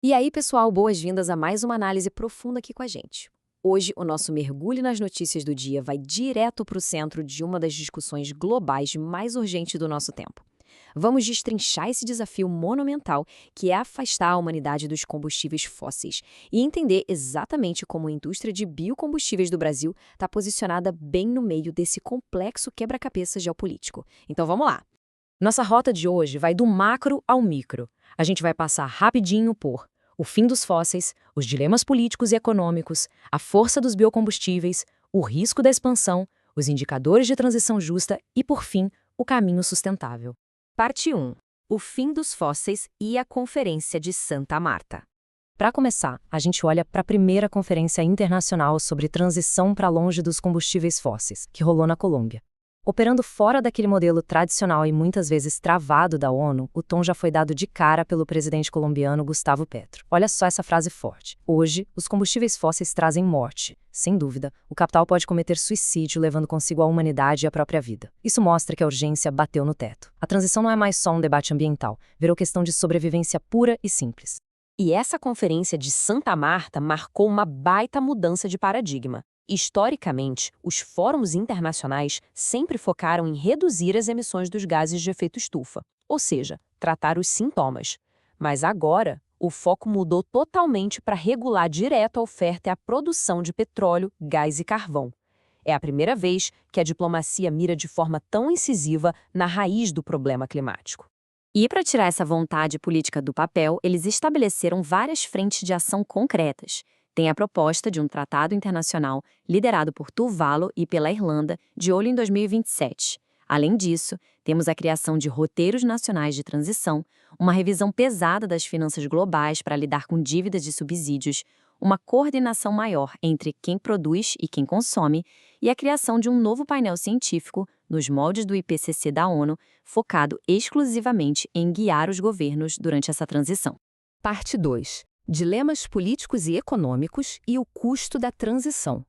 E aí, pessoal, boas-vindas a mais uma análise profunda aqui com a gente. Hoje, o nosso mergulho nas notícias do dia vai direto para o centro de uma das discussões globais mais urgentes do nosso tempo. Vamos destrinchar esse desafio monumental que é afastar a humanidade dos combustíveis fósseis e entender exatamente como a indústria de biocombustíveis do Brasil está posicionada bem no meio desse complexo quebra-cabeça geopolítico. Então vamos lá! Nossa rota de hoje vai do macro ao micro. A gente vai passar rapidinho por o fim dos fósseis, os dilemas políticos e econômicos, a força dos biocombustíveis, o risco da expansão, os indicadores de transição justa e, por fim, o caminho sustentável. Parte 1. O fim dos fósseis e a Conferência de Santa Marta. Para começar, a gente olha para a primeira Conferência Internacional sobre Transição para Longe dos Combustíveis Fósseis, que rolou na Colômbia. Operando fora daquele modelo tradicional e muitas vezes travado da ONU, o tom já foi dado de cara pelo presidente colombiano Gustavo Petro. Olha só essa frase forte. Hoje, os combustíveis fósseis trazem morte. Sem dúvida, o capital pode cometer suicídio levando consigo a humanidade e a própria vida. Isso mostra que a urgência bateu no teto. A transição não é mais só um debate ambiental, virou questão de sobrevivência pura e simples. E essa conferência de Santa Marta marcou uma baita mudança de paradigma. Historicamente, os fóruns internacionais sempre focaram em reduzir as emissões dos gases de efeito estufa, ou seja, tratar os sintomas. Mas agora, o foco mudou totalmente para regular direto a oferta e a produção de petróleo, gás e carvão. É a primeira vez que a diplomacia mira de forma tão incisiva na raiz do problema climático. E para tirar essa vontade política do papel, eles estabeleceram várias frentes de ação concretas. Tem a proposta de um tratado internacional liderado por Tuvalu e pela Irlanda, de olho em 2027. Além disso, temos a criação de roteiros nacionais de transição, uma revisão pesada das finanças globais para lidar com dívidas de subsídios, uma coordenação maior entre quem produz e quem consome, e a criação de um novo painel científico, nos moldes do IPCC da ONU, focado exclusivamente em guiar os governos durante essa transição. Parte 2. Dilemas políticos e econômicos e o custo da transição.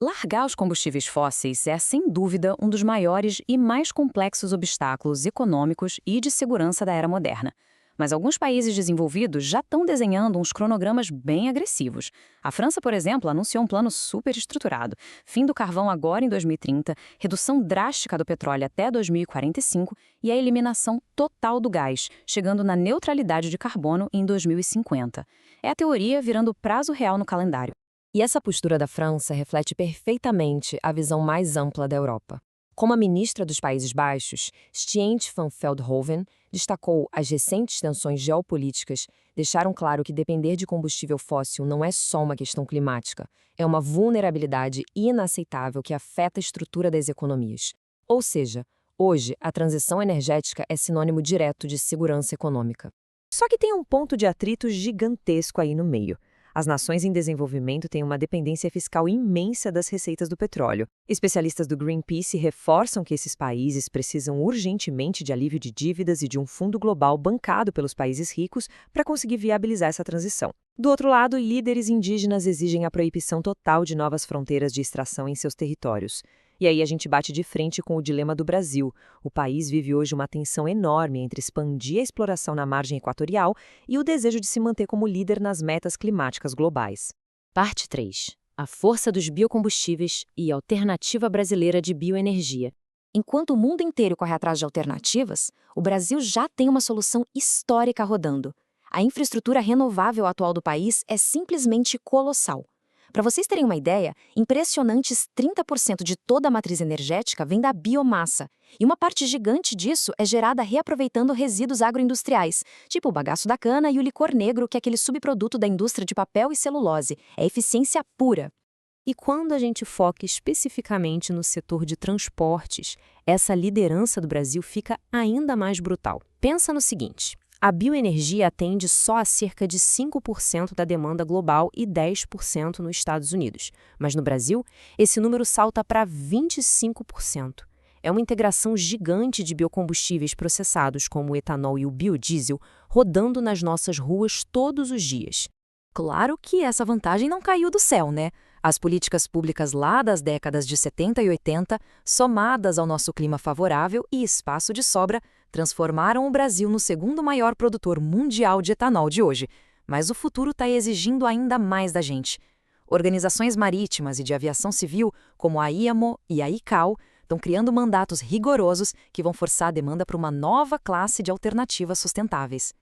Largar os combustíveis fósseis é, sem dúvida, um dos maiores e mais complexos obstáculos econômicos e de segurança da era moderna. Mas alguns países desenvolvidos já estão desenhando uns cronogramas bem agressivos. A França, por exemplo, anunciou um plano super estruturado. Fim do carvão agora em 2030, redução drástica do petróleo até 2045 e a eliminação total do gás, chegando na neutralidade de carbono em 2050. É a teoria virando prazo real no calendário. E essa postura da França reflete perfeitamente a visão mais ampla da Europa. Como a ministra dos Países Baixos, Stientje van Veldhoven, destacou, as recentes tensões geopolíticas deixaram claro que depender de combustível fóssil não é só uma questão climática, é uma vulnerabilidade inaceitável que afeta a estrutura das economias. Ou seja, hoje, a transição energética é sinônimo direto de segurança econômica. Só que tem um ponto de atrito gigantesco aí no meio. As nações em desenvolvimento têm uma dependência fiscal imensa das receitas do petróleo. Especialistas do Greenpeace reforçam que esses países precisam urgentemente de alívio de dívidas e de um fundo global bancado pelos países ricos para conseguir viabilizar essa transição. Do outro lado, líderes indígenas exigem a proibição total de novas fronteiras de extração em seus territórios. E aí a gente bate de frente com o dilema do Brasil. O país vive hoje uma tensão enorme entre expandir a exploração na margem equatorial e o desejo de se manter como líder nas metas climáticas globais. Parte 3. A força dos biocombustíveis e a alternativa brasileira de bioenergia. Enquanto o mundo inteiro corre atrás de alternativas, o Brasil já tem uma solução histórica rodando. A infraestrutura renovável atual do país é simplesmente colossal. Para vocês terem uma ideia, impressionantes 30% de toda a matriz energética vem da biomassa, e uma parte gigante disso é gerada reaproveitando resíduos agroindustriais, tipo o bagaço da cana e o licor negro, que é aquele subproduto da indústria de papel e celulose. É eficiência pura. E quando a gente foca especificamente no setor de transportes, essa liderança do Brasil fica ainda mais brutal. Pensa no seguinte: a bioenergia atende só a cerca de 5% da demanda global e 10% nos Estados Unidos. Mas no Brasil, esse número salta para 25%. É uma integração gigante de biocombustíveis processados, como o etanol e o biodiesel, rodando nas nossas ruas todos os dias. Claro que essa vantagem não caiu do céu, né? As políticas públicas lá das décadas de 70 e 80, somadas ao nosso clima favorável e espaço de sobra, transformaram o Brasil no segundo maior produtor mundial de etanol de hoje. Mas o futuro está exigindo ainda mais da gente. Organizações marítimas e de aviação civil, como a IMO e a ICAO, estão criando mandatos rigorosos que vão forçar a demanda para uma nova classe de alternativas sustentáveis.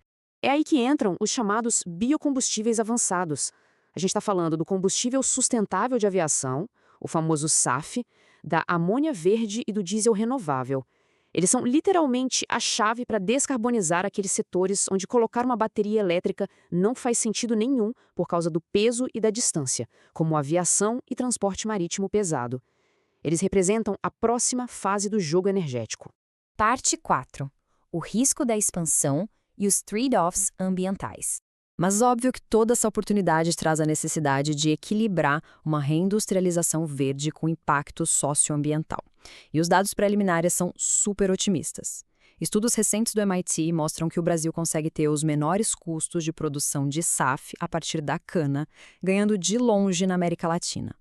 É aí que entram os chamados biocombustíveis avançados. A gente está falando do combustível sustentável de aviação, o famoso SAF, da amônia verde e do diesel renovável. Eles são literalmente a chave para descarbonizar aqueles setores onde colocar uma bateria elétrica não faz sentido nenhum por causa do peso e da distância, como aviação e transporte marítimo pesado. Eles representam a próxima fase do jogo energético. Parte 4. O risco da expansão e os trade-offs ambientais. Mas óbvio que toda essa oportunidade traz a necessidade de equilibrar uma reindustrialização verde com impacto socioambiental. E os dados preliminares são super otimistas. Estudos recentes do MIT mostram que o Brasil consegue ter os menores custos de produção de SAF a partir da cana, ganhando de longe na América Latina.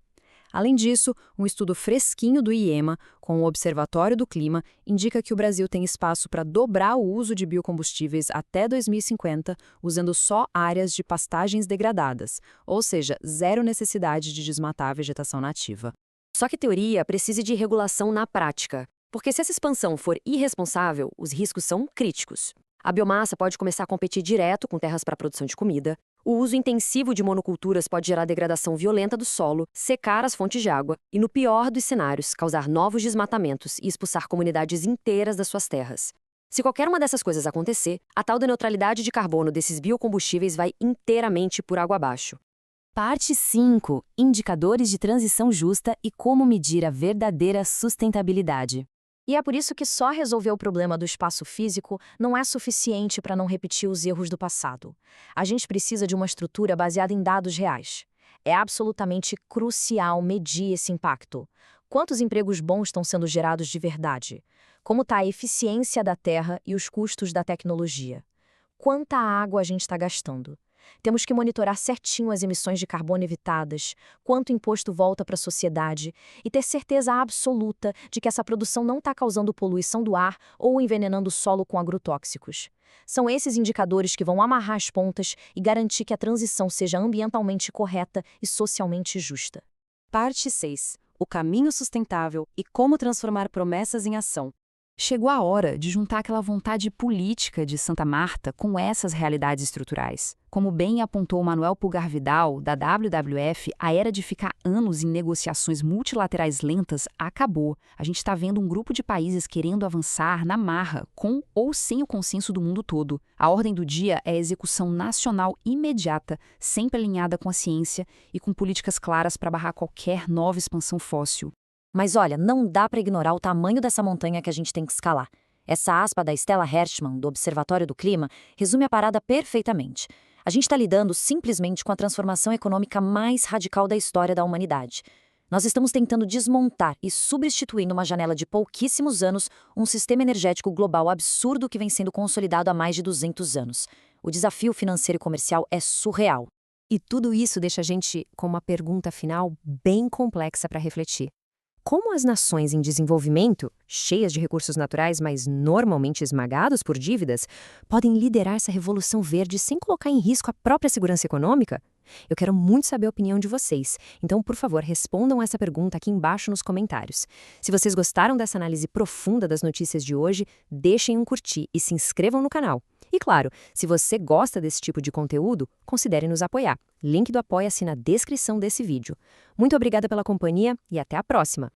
Além disso, um estudo fresquinho do IEMA, com o Observatório do Clima, indica que o Brasil tem espaço para dobrar o uso de biocombustíveis até 2050, usando só áreas de pastagens degradadas, ou seja, zero necessidade de desmatar a vegetação nativa. Só que teoria precisa de regulação na prática, porque se essa expansão for irresponsável, os riscos são críticos. A biomassa pode começar a competir direto com terras para produção de comida. O uso intensivo de monoculturas pode gerar degradação violenta do solo, secar as fontes de água e, no pior dos cenários, causar novos desmatamentos e expulsar comunidades inteiras das suas terras. Se qualquer uma dessas coisas acontecer, a tal da neutralidade de carbono desses biocombustíveis vai inteiramente por água abaixo. Parte 5. Indicadores de transição justa e como medir a verdadeira sustentabilidade. E é por isso que só resolver o problema do espaço físico não é suficiente para não repetir os erros do passado. A gente precisa de uma estrutura baseada em dados reais. É absolutamente crucial medir esse impacto. Quantos empregos bons estão sendo gerados de verdade? Como está a eficiência da terra e os custos da tecnologia? Quanta água a gente está gastando? Temos que monitorar certinho as emissões de carbono evitadas, quanto imposto volta para a sociedade e ter certeza absoluta de que essa produção não está causando poluição do ar ou envenenando o solo com agrotóxicos. São esses indicadores que vão amarrar as pontas e garantir que a transição seja ambientalmente correta e socialmente justa. Parte 6. O caminho sustentável e como transformar promessas em ação. Chegou a hora de juntar aquela vontade política de Santa Marta com essas realidades estruturais. Como bem apontou Manuel Pulgar Vidal, da WWF, a era de ficar anos em negociações multilaterais lentas acabou. A gente está vendo um grupo de países querendo avançar na marra, com ou sem o consenso do mundo todo. A ordem do dia é a execução nacional imediata, sempre alinhada com a ciência e com políticas claras para barrar qualquer nova expansão fóssil. Mas olha, não dá para ignorar o tamanho dessa montanha que a gente tem que escalar. Essa aspa da Stella Hershman, do Observatório do Clima, resume a parada perfeitamente. A gente está lidando simplesmente com a transformação econômica mais radical da história da humanidade. Nós estamos tentando desmontar e substituir numa janela de pouquíssimos anos um sistema energético global absurdo que vem sendo consolidado há mais de 200 anos. O desafio financeiro e comercial é surreal. E tudo isso deixa a gente com uma pergunta final bem complexa para refletir. Como as nações em desenvolvimento, cheias de recursos naturais, mas normalmente esmagados por dívidas, podem liderar essa revolução verde sem colocar em risco a própria segurança econômica? Eu quero muito saber a opinião de vocês, então, por favor, respondam essa pergunta aqui embaixo nos comentários. Se vocês gostaram dessa análise profunda das notícias de hoje, deixem um curtir e se inscrevam no canal. E claro, se você gosta desse tipo de conteúdo, considere nos apoiar. Link do Apoia-se na descrição desse vídeo. Muito obrigada pela companhia e até a próxima!